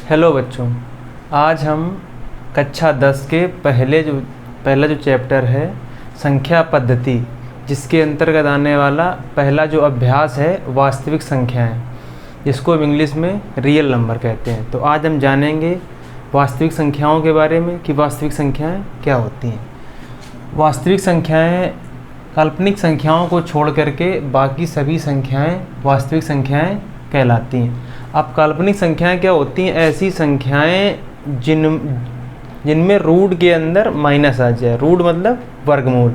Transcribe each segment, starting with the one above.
Hello बच्चों, आज हम कक्षा 10 के पहला जो चैप्टर है संख्या पद्धति, जिसके अंतर्गत आने वाला पहला जो अभ्यास है वास्तविक संख्याएं, जिसको हम इंग्लिश में रियल नंबर कहते हैं। तो आज हम जानेंगे वास्तविक संख्याओं के बारे में कि वास्तविक संख्याएं क्या होती हैं। वास्तविक संख्याएं काल्पनिक संख्याओं को छोड़ करके बाकी सभी संख्याएं वास्तविक संख्याएं कहलाती हैं। अब काल्पनिक संख्याएं क्या होती हैं? ऐसी संख्याएं जिनमें रूट के अंदर माइनस आ जाए। रूट मतलब वर्गमूल।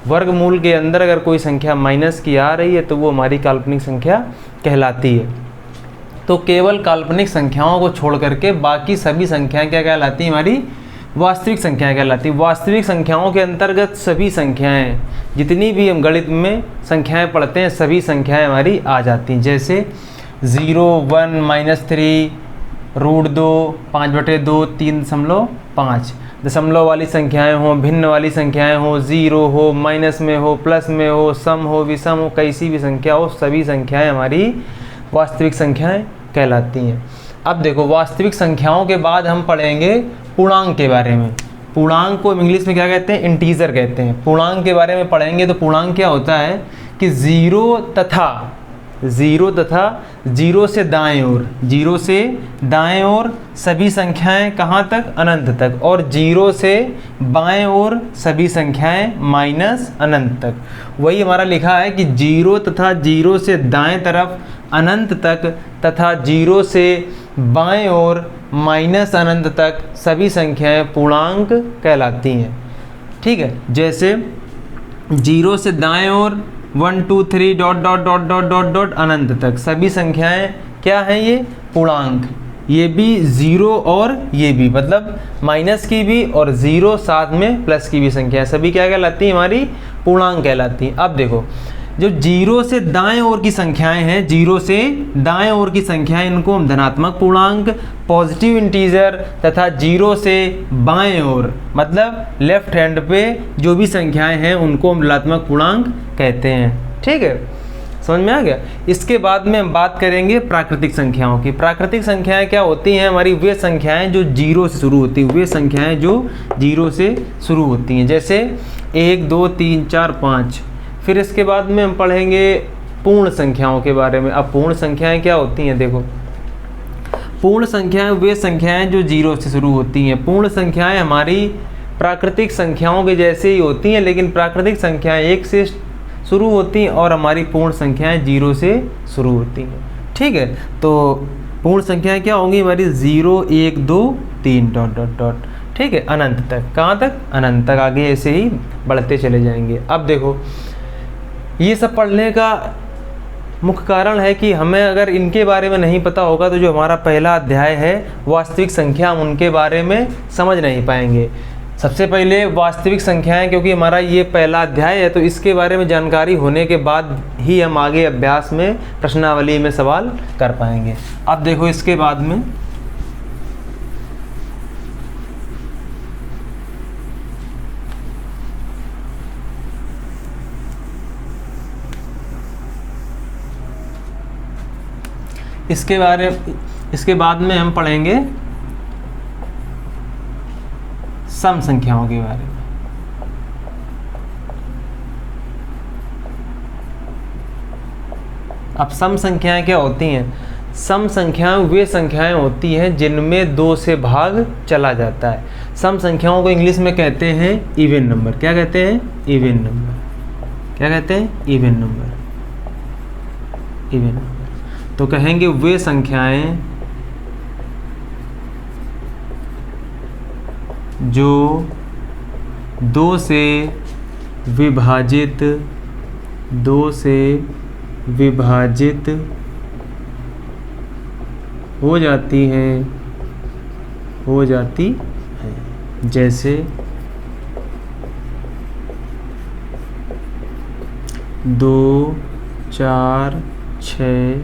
वर्गमूल के अंदर अगर कोई संख्या माइनस की आ रही है तो वो हमारी काल्पनिक संख्या कहलाती है। तो केवल काल्पनिक संख्याओं को छोड़ करके बाकी सभी संख्याएं क्या कहलाती हैं? हमारी वास्तविक संख्याएं कहलाती हैं। वास्तविक संख्याओं के अंतर्गत सभी संख्याएं, जितनी भी हम गणित में संख्याएं पढ़ते हैं, सभी संख्याएं हमारी आ जाती हैं। जैसे 0, 1, -3, √2, 5/2, 3.5। दशमलव वाली संख्याएं हों, भिन्न वाली संख्याएं हों, 0 हो, माइनस में हो, प्लस में हो, सम हो, विषम हो, कैसी भी संख्या हो, सभी संख्याएं हमारी वास्तविक संख्याएं कहलाती हैं। अब देखो, वास्तविक संख्याओं के बाद हम पढ़ेंगे पूर्णांक के बारे में। पूर्णांक को इंग्लिश में क्या कहते हैं? इंटीजर कहते हैं। पूर्णांक के बारे में पढ़ेंगे तो पूर्णांक क्या होता है कि 0 तथा 0 से दाएं ओर, 0 से दाएं ओर सभी संख्याएं कहाँ तक? अनंत तक। और 0 से बाएं ओर सभी संख्याएं माइनस अनंत तक। वही हमारा लिखा है कि 0 तथा 0 से दाएं तरफ अनंत तक तथा 0 से बाएं ओर माइनस अनंत तक सभी संख्याएं पूर्णांक कहलाती हैं। ठीक है, जैसे 0 से दाएं ओर 1 2 3 ... अनंत तक सभी संख्याएं क्या हैं? ये पूर्णांक। ये भी 0 और ये भी, मतलब माइनस की भी और 0 साथ में प्लस की भी संख्या, सभी क्या कहलाती हैं? हमारी पूर्णांक कहलाती हैं। अब देखो, जो 0 से दाएं ओर की संख्याएं हैं, 0 से दाएं ओर की संख्याएं, इनको हम धनात्मक पूर्णांक, पॉजिटिव इंटीजर तथा 0 से बाएं ओर मतलब लेफ्ट हैंड पे जो भी संख्याएं हैं उनको हम ऋणात्मक पूर्णांक कहते हैं। ठीक है, समझ में आ गया। इसके बाद में हम बात करेंगे प्राकृतिक संख्याओं की। प्राकृतिक संख्याएं क्या होती हैं? हमारी वे संख्याएं जो 0 से शुरू होती हैं, वे संख्याएं जो 0 से शुरू होती हैं। जैसे 1 2 3 4 5। फिर इसके बाद में हम पढ़ेंगे पूर्ण संख्याओं के बारे में। अब पूर्ण संख्याएं क्या होती हैं? देखो, पूर्ण संख्याएं वे संख्याएं जो 0 से शुरू होती हैं। पूर्ण संख्याएं हमारी प्राकृतिक संख्याओं के जैसे ही होती हैं, लेकिन प्राकृतिक संख्याएं 1 से शुरू होती हैं और हमारी पूर्ण संख्याएं 0 से शुरू होती हैं। ठीक है, तो पूर्ण संख्याएं क्या होंगी? हमारी 0 1 2 3 ... ठीक है, अनंत तक। कहाँ तक? अनंत तक। आगे ऐसे ही बढ़ते चले जाएंगे। अब देखो, ये सब पढ़ने का मुख्य कारण है कि हमें अगर इनके बारे में नहीं पता होगा तो जो हमारा पहला अध्याय है वास्तविक संख्या, हम उनके बारे में समझ नहीं पाएंगे। सबसे पहले वास्तविक संख्याएं, क्योंकि हमारा ये पहला अध्याय है, तो इसके बारे में जानकारी होने के बाद ही हम आगे अभ्यास में प्रश्नावली में सवाल कर पाएंगे। अब देखो, इसके बाद में इसके बाद में हम पढ़ेंगे सम संख्याओं के बारे में। अब सम संख्याएं क्या होती हैं? सम संख्याएं वे संख्याएं होती हैं जिनमें 2 से भाग चला जाता है। सम संख्याओं को इंग्लिश में कहते हैं इवन नंबर। क्या कहते हैं? Even number. क्या कहते हैं? Even number. Even number. तो कहेंगे वे संख्याएं जो 2 से विभाजित हो जाती हैं। जैसे 2 4 6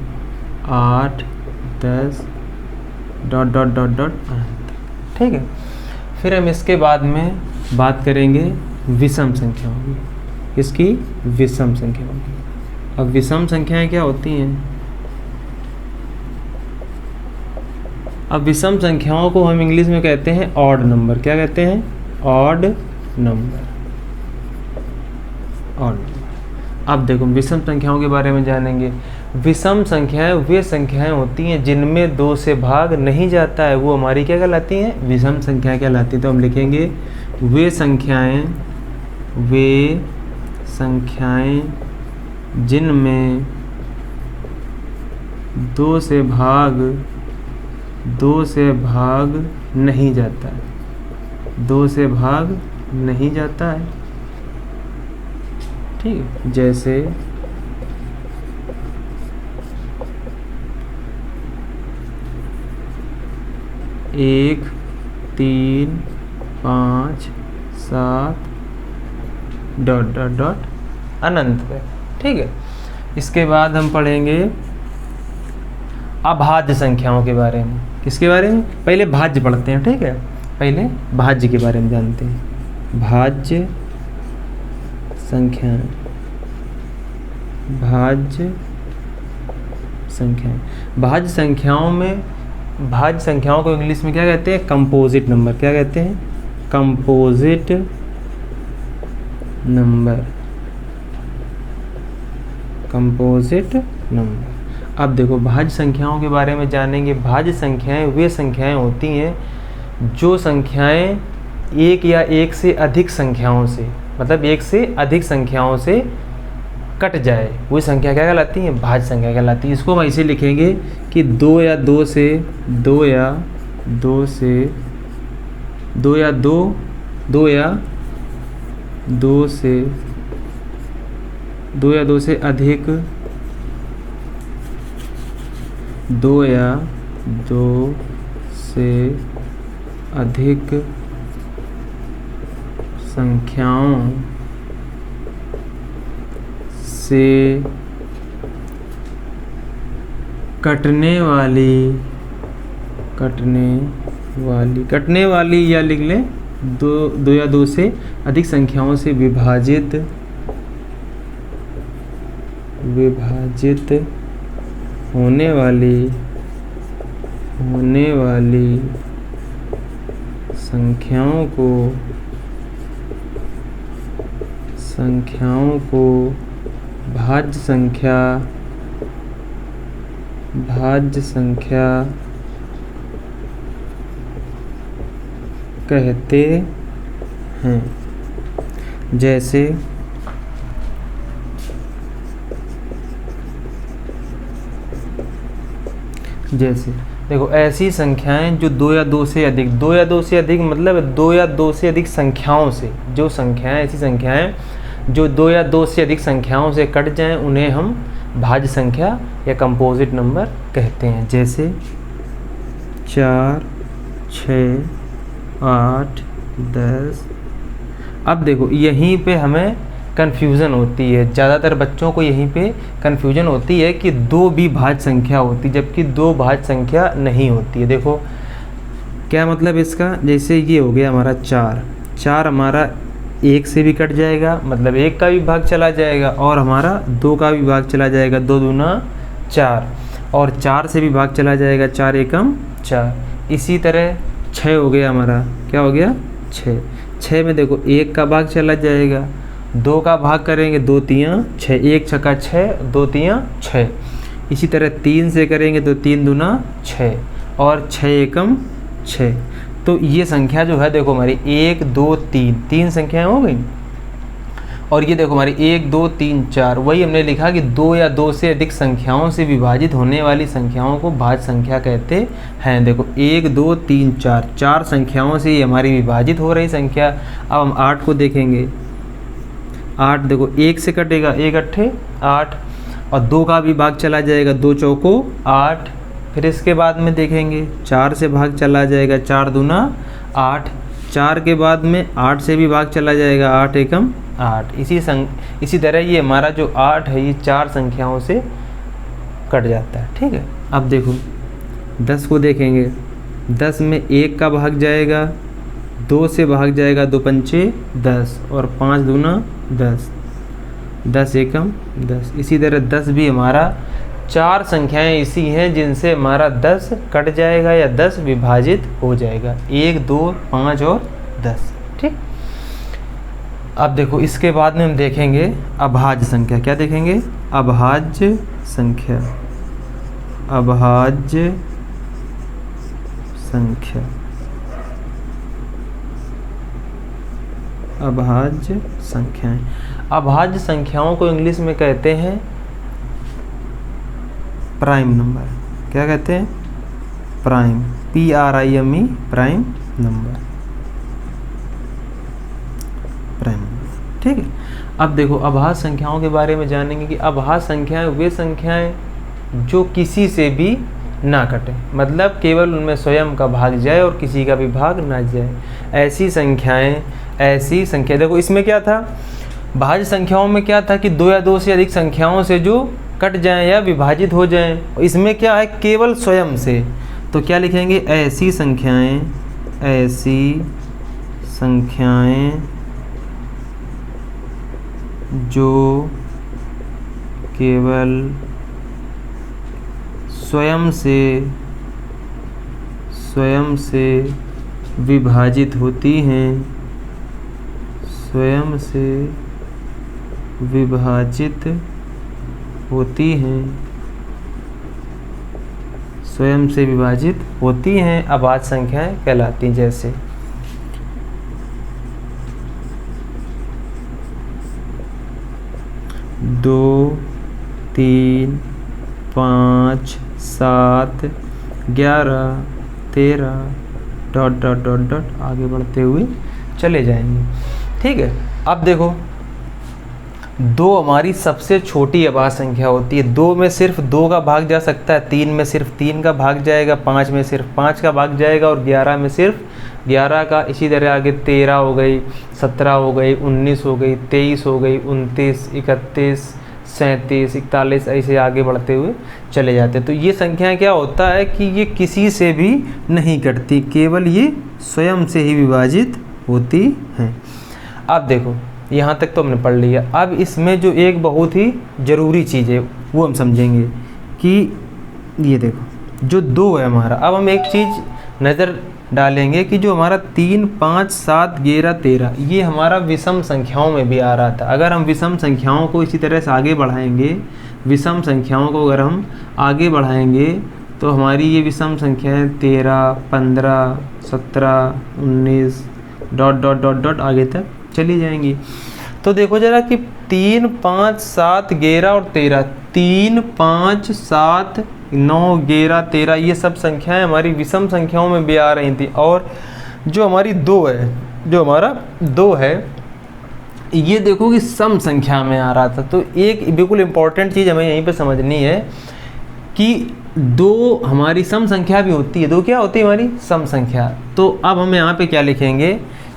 8 10 ... ठीक है, फिर हम इसके बाद में बात करेंगे विषम संख्याओं की। इसकी विषम संख्याओं की। अब विषम संख्याएं क्या होती हैं? अब विषम संख्याओं को हम इंग्लिश में कहते हैं ऑड नंबर। क्या कहते हैं? Odd number. Odd number. अब देखो विषम संख्याओं के बारे में जानेंगे। विषम संख्याएं वे संख्याएं होती हैं जिनमें 2 से भाग नहीं जाता है, वो हमारी क्या कहलाती हैं? विषम संख्याएं कहलाती हैं। तो हम लिखेंगे वे संख्याएं जिनमें 2 से भाग नहीं जाता है, 2 से भाग नहीं जाता है। ठीक है, जैसे 1 3 5 7 ... अनंत पे। ठीक है, इसके बाद हम पढ़ेंगे अभाज्य संख्याओं के बारे में। किसके बारे में? पहले भाज्य पढ़ते हैं। ठीक है, पहले भाज्य के बारे में जानते हैं। भाज्य संख्याएं, भाज्य संख्याएं। भाज्य संख्याओं में, भाज्य संख्याओं को इंग्लिश में क्या कहते हैं? Composite number. क्या कहते हैं? Composite number. Composite number. अब देखो भाज्य संख्याओं के बारे में जानेंगे। भाज्य संख्याएं वे संख्याएं होती हैं जो संख्याएं एक या एक से अधिक संख्याओं से, मतलब एक से अधिक संख्याओं से कट जाए, वही संख्या क्या कहलाती है? भाज्य संख्या कहलाती है। इसको हम ऐसे लिखेंगे कि 2 या 2 से 2 या 2 से 2 या 2 2 या 2 से 2 या 2 से अधिक, 2 या 2 से अधिक संख्याओं से कटने वाली या लिख लें 2 या 2 से अधिक संख्याओं से विभाजित होने वाली संख्याओं को भाज्य संख्या कहते हैं। जैसे देखो ऐसी संख्याएं जो 2 या 2 से अधिक, 2 या 2 से अधिक मतलब 2 या 2 से अधिक संख्याओं से, जो संख्याएं, ऐसी संख्याएं जो 2 या 2 से अधिक संख्याओं से कट जाएं, उन्हें हम भाज्य संख्या या कंपोजिट नंबर कहते हैं। जैसे 4 6 8 10। अब देखो यहीं पे हमें कन्फ्यूज़न होती है, ज़्यादातर बच्चों को यहीं पे कन्फ्यूजन होती है कि 2 भी भाज्य संख्या होती, जबकि 2 भाज्य संख्या नहीं होती है। देखो क्या मतलब इसका? जैसे ये हो गया हमारा 4 हमारा 1 से भी कट जाएगा, मतलब 1 का भी भाग चला जाएगा, और हमारा 2 का भी भाग चला जाएगा, 2 दूना 4, और 4 से भी भाग चला जाएगा, 4 एकम 4। इसी तरह 6 हो गया हमारा, क्या हो गया? 6 में देखो 1 का भाग चला जाएगा, 2 का भाग करेंगे, 2 तियाँ 6, 1 छक्का 6, 2 तियाँ 6। इसी तरह 3 से करेंगे तो 3 दूना 6, और 6 एकम 6। तो ये संख्या जो है देखो हमारी 1 2 3 संख्याएं हो गई। और ये देखो हमारी 1 2 3 4, वही हमने लिखा कि 2 या 2 से अधिक संख्याओं से विभाजित होने वाली संख्याओं को भाज्य संख्या कहते हैं। देखो 1 2 3 4, 4 संख्याओं से ये हमारी विभाजित हो रही संख्या। अब हम 8 को देखेंगे। 8 देखो 1 से कटेगा, 1 8 8, और 2 का भी भाग चला जाएगा, 2 चौको 8। फिर इसके बाद में देखेंगे 4 से भाग चला जाएगा, 4 दूना 8, 4 के बाद में 8 से भी भाग चला जाएगा, 8 एकम 8। इसी तरह ये हमारा जो 8 है ये 4 संख्याओं से कट जाता है। ठीक है, अब देखो 10 को देखेंगे। 10 में 1 का भाग जाएगा, 2 से भाग जाएगा, 2 पंचे 10, और 5 दूना 10, 10 एकम 10। इसी तरह 10 भी हमारा 4 संख्याएं ऐसी हैं जिनसे हमारा 10 कट जाएगा या 10 विभाजित हो जाएगा, 1, 2, 5 और 10। ठीक, अब देखो इसके बाद में हम देखेंगे अभाज्य संख्या। क्या देखेंगे? अभाज्य संख्या। अभाज्य संख्या, अभाज्य संख्याएं। अभाज्य संख्याओं को इंग्लिश में कहते हैं प्राइम नंबर। क्या कहते हैं? Prime, PRIME, prime number, prime number. ठीक है, अब देखो अभाज्य संख्याओं के बारे में जानेंगे कि अभाज्य संख्याएं वे संख्याएं जो किसी से भी ना कटे, मतलब केवल उनमें स्वयं का भाग जाए और किसी का भी भाग ना जाए, ऐसी संख्याएं। ऐसी संख्या देखो इसमें क्या था, भाज्य संख्याओं में क्या था कि 2 या 2 से अधिक संख्याओं से जो कट जाएं या विभाजित हो जाएं। इसमें क्या है? केवल स्वयं से। तो क्या लिखेंगे? ऐसी संख्याएं, ऐसी संख्याएं जो केवल स्वयं से विभाजित होती हैं, स्वयं से विभाजित होती हैं, स्वयं से विभाजित होती हैं, अभाज्य संख्याएं कहलाती हैं। जैसे 2, 3, 5, 7, 11, 13 ... आगे बढ़ते हुए चले जाएंगे। ठीक है, अब देखो 2 हमारी सबसे छोटी अभाज्य संख्या होती है। 2 में सिर्फ 2 का भाग जा सकता है, 3 में सिर्फ 3 का भाग जाएगा, 5 में सिर्फ 5 का भाग जाएगा और 11 में सिर्फ 11 का। इसी तरह आगे 13 हो गई, 17 हो गई, 19 हो गई, 23 हो गई, 29, 31, 37, 41, ऐसे आगे बढ़ते हुए चले जाते हैं। तो ये संख्याएं क्या होता है कि ये किसी से भी नहीं कटती, केवल ये स्वयं से ही विभाजित होती हैं। अब देखो यहाँ तक तो हमने पढ़ लिया। अब इसमें जो एक बहुत ही ज़रूरी चीज़ है वो हम समझेंगे कि ये देखो जो 2 है हमारा। अब हम एक चीज़ नज़र डालेंगे कि जो हमारा 3, 5, 7, 11, 13 ये हमारा विषम संख्याओं में भी आ रहा था। अगर हम विषम संख्याओं को इसी तरह से आगे बढ़ाएंगे, विषम संख्याओं को अगर हम आगे बढ़ाएंगे तो हमारी ये विषम संख्याएं 13, 15, 17, 19 ... आगे तक चली जाएंगी। तो देखो जरा कि 3, 5, 7, 11 और 13, 3, 5, 7, 9, 11, 13 ये सब संख्याएं हमारी विषम संख्याओं में भी आ रही थी। और जो हमारी 2 है, जो हमारा 2 है, ये देखो कि सम संख्या में आ रहा था। तो एक बिल्कुल इम्पॉर्टेंट चीज़ हमें यहीं पे समझनी है कि 2 हमारी सम संख्या भी होती है। 2 क्या होती है? हमारी सम संख्या। तो अब हम यहाँ पे क्या लिखेंगे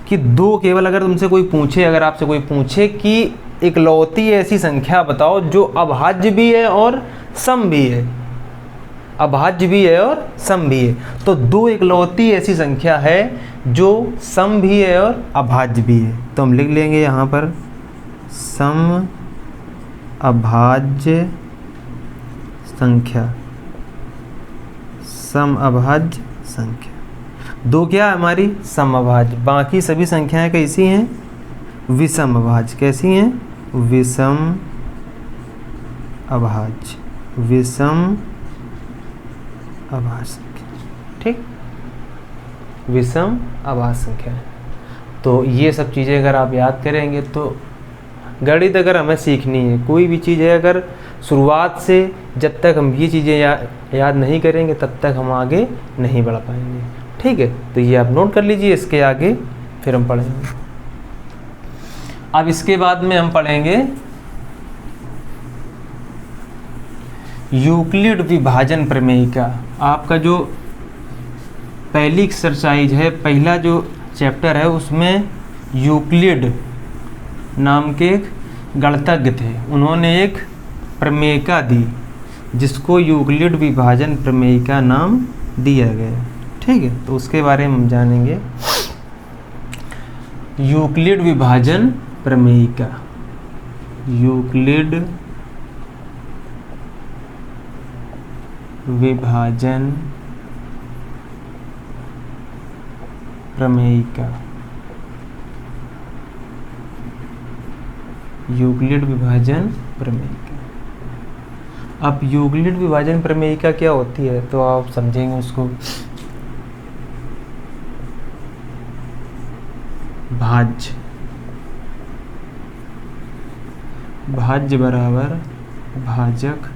कि 2 केवल अगर तुमसे कोई पूछे, अगर आपसे कोई पूछे कि इकलौती ऐसी संख्या बताओ जो अभाज्य भी है और सम भी है, अभाज्य भी है और सम भी है, तो 2 इकलौती ऐसी संख्या है जो सम भी है और अभाज्य भी है। तो हम लिख लेंगे यहाँ पर सम अभाज्य संख्या, सम अभाज्य संख्या। 2 क्या है हमारी? सम अभाज्य। बाकी सभी संख्याएं कैसी हैं? विषम अभाज्य। कैसी हैं? विषम अभाज्य, विषम अभाज्य संख्या। ठीक, विषम अभाज्य संख्या। तो ये सब चीज़ें अगर आप याद करेंगे तो गणित अगर हमें सीखनी है, कोई भी चीज़ है, अगर शुरुआत से जब तक हम ये चीज़ें याद नहीं करेंगे तब तक हम आगे नहीं बढ़ पाएंगे। ठीक है, तो ये आप नोट कर लीजिए, इसके आगे फिर हम पढ़ेंगे। अब इसके बाद में हम पढ़ेंगे यूक्लिड विभाजन प्रमेय का। आपका जो पहली एक्सरसाइज है, पहला जो चैप्टर है, उसमें यूक्लिड नाम के एक गणितज्ञ थे। उन्होंने एक प्रमेयिका दी जिसको यूक्लिड विभाजन प्रमेयिका नाम दिया गया। ठीक है, तो उसके बारे में हम जानेंगे। यूक्लिड विभाजन प्रमेयिका, यूक्लिड विभाजन प्रमेयिका, यूक्लिड विभाजन प्रमेयिका। अब यूक्लिड विभाजन प्रमेयिका क्या होती है तो आप समझेंगे उसको। भाज्य, भाज्य बराबर भाजक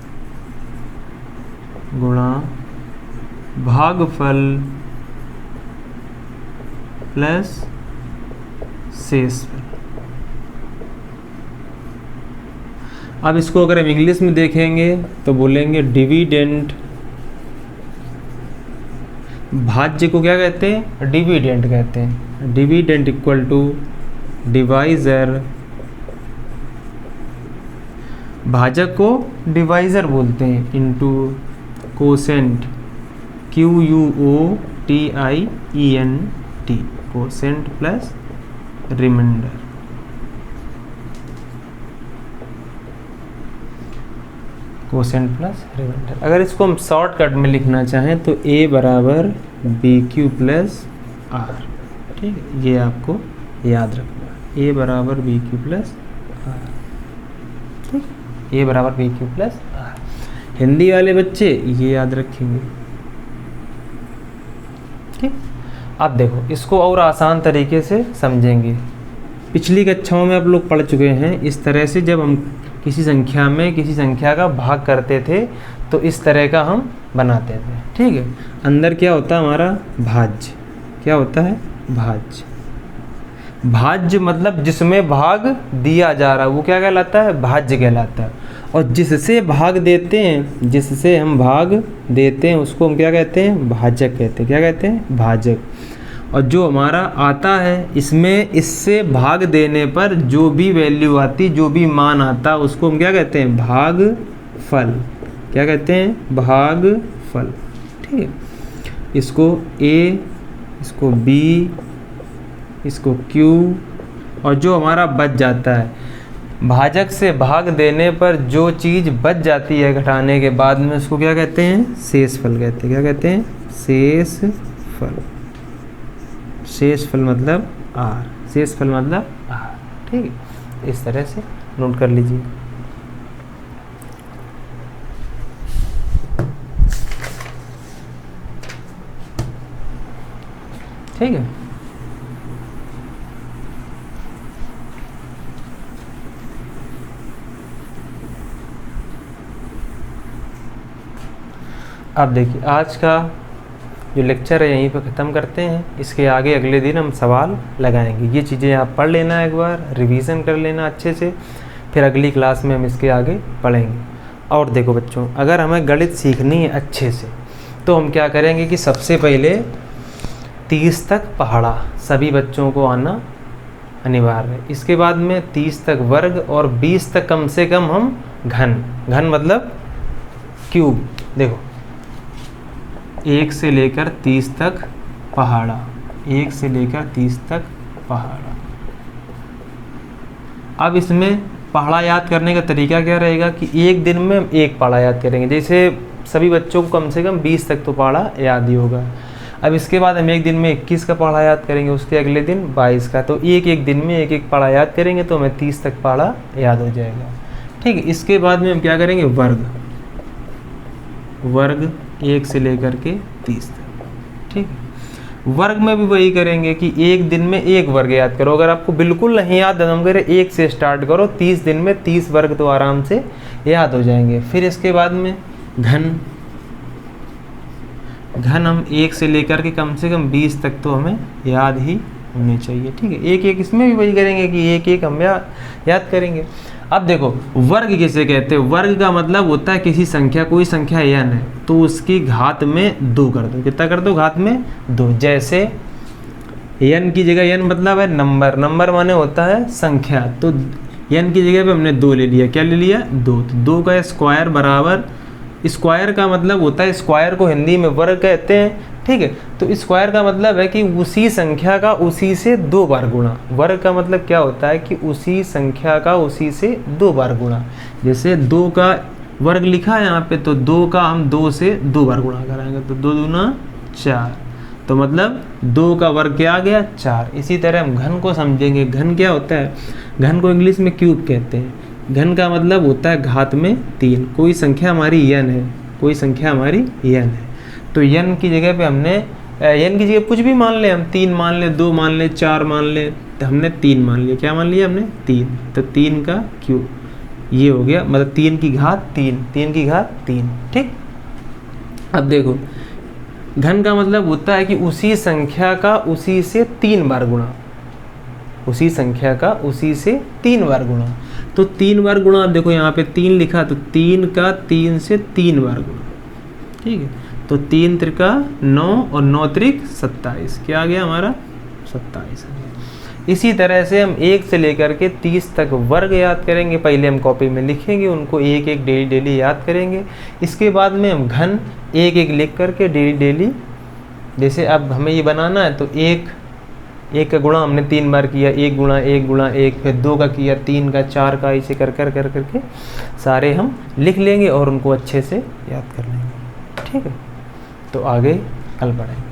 गुणा भागफल प्लस शेषफल। अब इसको अगर हम इंग्लिश में देखेंगे तो बोलेंगे डिविडेंड। भाज्य को क्या कहते हैं? डिविडेंड कहते हैं। डिविडेंड इक्वल टू डिवाइजर, भाजक को डिवाइजर बोलते हैं, into quotient, QUOTIENT, quotient plus remainder. Quotient plus remainder. अगर इसको हम शॉर्टकट में लिखना चाहें तो A बराबर BQ प्लस R। ठीक है, ये आपको याद रखना। A बराबर BQ प्लस R। ठीक, A बराबर BQ प्लस R। हिंदी वाले बच्चे ये याद रखेंगे। ठीक, अब देखो इसको और आसान तरीके से समझेंगे। पिछली कक्षाओं में आप लोग पढ़ चुके हैं इस तरह से, जब हम किसी संख्या में किसी संख्या का भाग करते थे तो इस तरह का हम बनाते थे। ठीक है, अंदर क्या होता है हमारा? भाज्य। क्या होता है? भाज्य। भाज्य मतलब जिसमें भाग दिया जा रहा है वो क्या कहलाता है? भाज्य कहलाता है। और जिससे भाग देते हैं, जिससे हम भाग देते हैं उसको हम क्या कहते हैं? भाजक कहते हैं। क्या कहते हैं? भाजक। और जो हमारा आता है इसमें, इससे भाग देने पर जो भी वैल्यू आती, जो भी मान आता उसको हम क्या कहते हैं? भागफल। क्या कहते हैं? भागफल। ठीक है, इसको A, इसको B, इसको Q, और जो हमारा बच जाता है, भाजक से भाग देने पर जो चीज़ बच जाती है घटाने के बाद में उसको क्या कहते हैं? शेषफल कहते हैं। क्या कहते हैं? शेषफल। शेषफल मतलब R। शेषफल मतलब R। ठीक है, इस तरह से नोट कर लीजिए। ठीक है, अब देखिए आज का जो लेक्चर है यहीं पर ख़त्म करते हैं। इसके आगे अगले दिन हम सवाल लगाएंगे। ये चीज़ें आप पढ़ लेना, एक बार रिवीजन कर लेना अच्छे से, फिर अगली क्लास में हम इसके आगे पढ़ेंगे। और देखो बच्चों, अगर हमें गणित सीखनी है अच्छे से तो हम क्या करेंगे कि सबसे पहले 30 तक पहाड़ा सभी बच्चों को आना अनिवार्य है। इसके बाद में 30 तक वर्ग और 20 तक कम से कम हम घन। घन मतलब क्यूब। देखो 1 से लेकर 30 तक पहाड़ा, 1 से लेकर 30 तक पहाड़ा। अब इसमें पहाड़ा याद करने का तरीका क्या रहेगा कि एक दिन में एक पहाड़ा याद करेंगे। जैसे सभी बच्चों को कम से कम 20 तक तो पहाड़ा याद ही होगा। अब इसके बाद हम एक दिन में 21 का पहाड़ा याद करेंगे, उसके अगले दिन 22 का। तो एक दिन में एक पहाड़ा याद करेंगे तो हमें 30 तक पहाड़ा याद हो जाएगा। ठीक है, इसके बाद में हम क्या करेंगे? वर्ग। वर्ग 1 से लेकर के 30 तक। ठीक है, वर्ग में भी वही करेंगे कि एक दिन में एक वर्ग याद करो। अगर आपको बिल्कुल नहीं याद है तो हम करें 1 से स्टार्ट करो, 30 दिन में 30 वर्ग तो आराम से याद हो जाएंगे। फिर इसके बाद में घन। घन हम 1 से लेकर के कम से कम 20 तक तो हमें याद ही होने चाहिए। ठीक है, एक इसमें भी वही करेंगे कि एक हम याद करेंगे। अब देखो वर्ग किसे कहते हैं? वर्ग का मतलब होता है किसी संख्या, कोई संख्या n है तो उसकी घात में 2 कर दो। कितना कर दो? घात में 2। जैसे n की जगह, n मतलब है नंबर, नंबर माने होता है संख्या, तो n की जगह पे हमने 2 ले लिया। क्या ले लिया? 2। तो 2 का स्क्वायर बराबर, स्क्वायर का मतलब होता है, स्क्वायर को हिंदी में वर्ग कहते हैं। ठीक है, तो स्क्वायर का मतलब है कि उसी संख्या का उसी से 2 बार गुणा। वर्ग का मतलब क्या होता है कि उसी संख्या का उसी से 2 बार गुणा। जैसे 2 का वर्ग लिखा है यहाँ पे, तो 2 का हम 2 से 2 बार गुणा कराएंगे, तो 2 दूना 4, तो मतलब 2 का वर्ग क्या आ गया 4। इसी तरह हम घन को समझेंगे। घन क्या होता है, घन को इंग्लिश में क्यूब कहते हैं। घन का मतलब होता है घात में 3। कोई संख्या हमारी n है, कोई संख्या हमारी n है, तो n की जगह पे हमने n की जगह कुछ भी मान ले, हम 3 मान ले, 2 मान ले, 4 मान ले, तो हमने 3 मान लिया। क्या मान लिया हमने 3, तो 3 का क्यूब ये हो गया, मतलब 3 की घात 3, 3 की घात 3। ठीक, अब देखो घन का मतलब होता है कि उसी संख्या का उसी से 3 बार गुणा, उसी संख्या का उसी से 3 बार गुणा। तो 3 बार गुणा, देखो यहाँ पे 3 लिखा, तो 3 का 3 से 3 बार गुणा। ठीक है, तो 3 त्रिका 9 और 9 त्रिक 27, क्या आ गया हमारा 27 आ गया। इसी तरह से हम 1 से लेकर के 30 तक वर्ग याद करेंगे। पहले हम कॉपी में लिखेंगे, उनको एक एक डेली डेली याद करेंगे। इसके बाद में हम घन एक एक लिख करके डेली डेली, जैसे अब हमें ये बनाना है, तो एक का गुणा हमने 3 बार किया, 1 गुणा 1 गुणा 1, फिर 2 का किया, 3 का 4 का, ऐसे कर करके सारे हम लिख लेंगे और उनको अच्छे से याद कर लेंगे। ठीक है, तो आगे कल बढ़ेंगे।